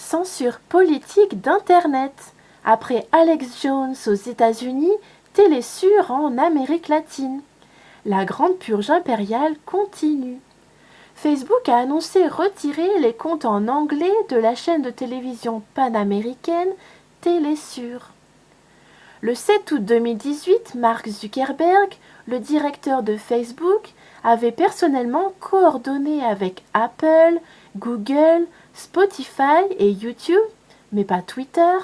Censure politique d'Internet. Après Alex Jones aux États-Unis, Télésur en Amérique latine. La grande purge impériale continue. Facebook a annoncé retirer les comptes en anglais de la chaîne de télévision panaméricaine Télésur. Le 7 août 2018, Mark Zuckerberg, le directeur de Facebook, avait personnellement coordonné avec Apple, Google, Spotify et YouTube, mais pas Twitter,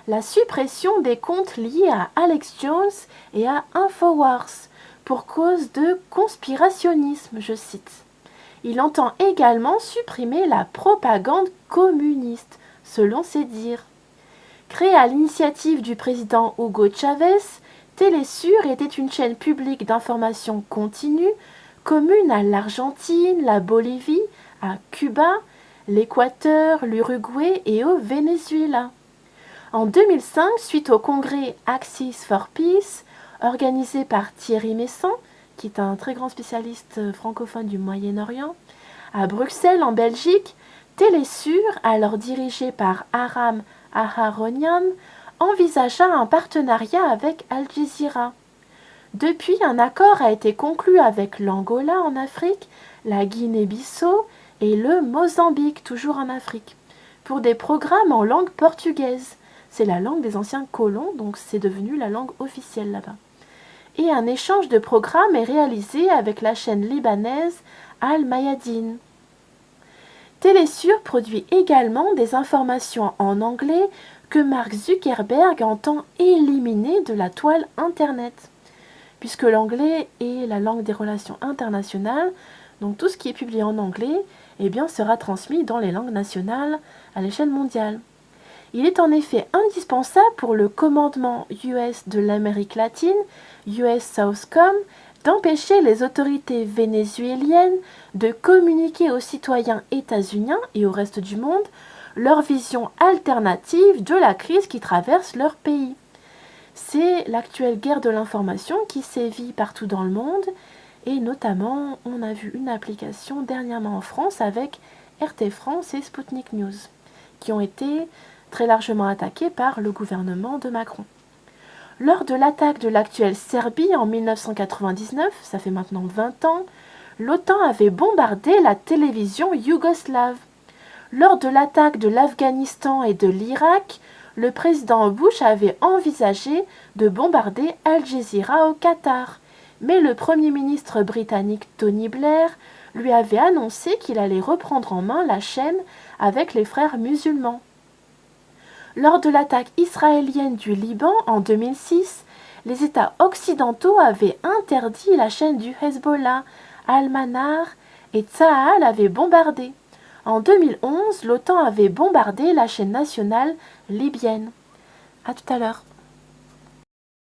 la suppression des comptes liés à Alex Jones et à Infowars pour cause de conspirationnisme, je cite. Il entend également supprimer la propagande communiste, selon ses dires. Créée à l'initiative du président Hugo Chavez, Télésur était une chaîne publique d'information continue commune à l'Argentine, la Bolivie, à Cuba, l'Équateur, l'Uruguay et au Venezuela. En 2005, suite au congrès Axis for Peace, organisé par Thierry Meyssan, qui est un très grand spécialiste francophone du Moyen-Orient, à Bruxelles, en Belgique, Télésur, alors dirigé par Aram Aharonian, envisagea un partenariat avec Al Jazeera. Depuis, un accord a été conclu avec l'Angola en Afrique, la Guinée-Bissau et le Mozambique, toujours en Afrique, pour des programmes en langue portugaise. C'est la langue des anciens colons, donc c'est devenu la langue officielle là-bas. Et un échange de programmes est réalisé avec la chaîne libanaise Al Mayadeen. Télésur produit également des informations en anglais que Mark Zuckerberg entend éliminer de la toile Internet, puisque l'anglais est la langue des relations internationales, donc tout ce qui est publié en anglais sera transmis dans les langues nationales à l'échelle mondiale. Il est en effet indispensable pour le commandement US de l'Amérique latine, US Southcom, d'empêcher les autorités vénézuéliennes de communiquer aux citoyens états-uniens et au reste du monde leur vision alternative de la crise qui traverse leur pays. C'est l'actuelle guerre de l'information qui sévit partout dans le monde et notamment on a vu une application dernièrement en France avec RT France et Sputnik News qui ont été très largement attaqués par le gouvernement de Macron. Lors de l'attaque de l'actuelle Serbie en 1999, ça fait maintenant 20 ans, l'OTAN avait bombardé la télévision yougoslave. Lors de l'attaque de l'Afghanistan et de l'Irak, le président Bush avait envisagé de bombarder Al Jazeera au Qatar, mais le Premier ministre britannique Tony Blair lui avait annoncé qu'il allait reprendre en main la chaîne avec les frères musulmans. Lors de l'attaque israélienne du Liban en 2006, les États occidentaux avaient interdit la chaîne du Hezbollah, Al-Manar et Tsahal avait bombardé. En 2011, l'OTAN avait bombardé la chaîne nationale libyenne. À tout à l'heure.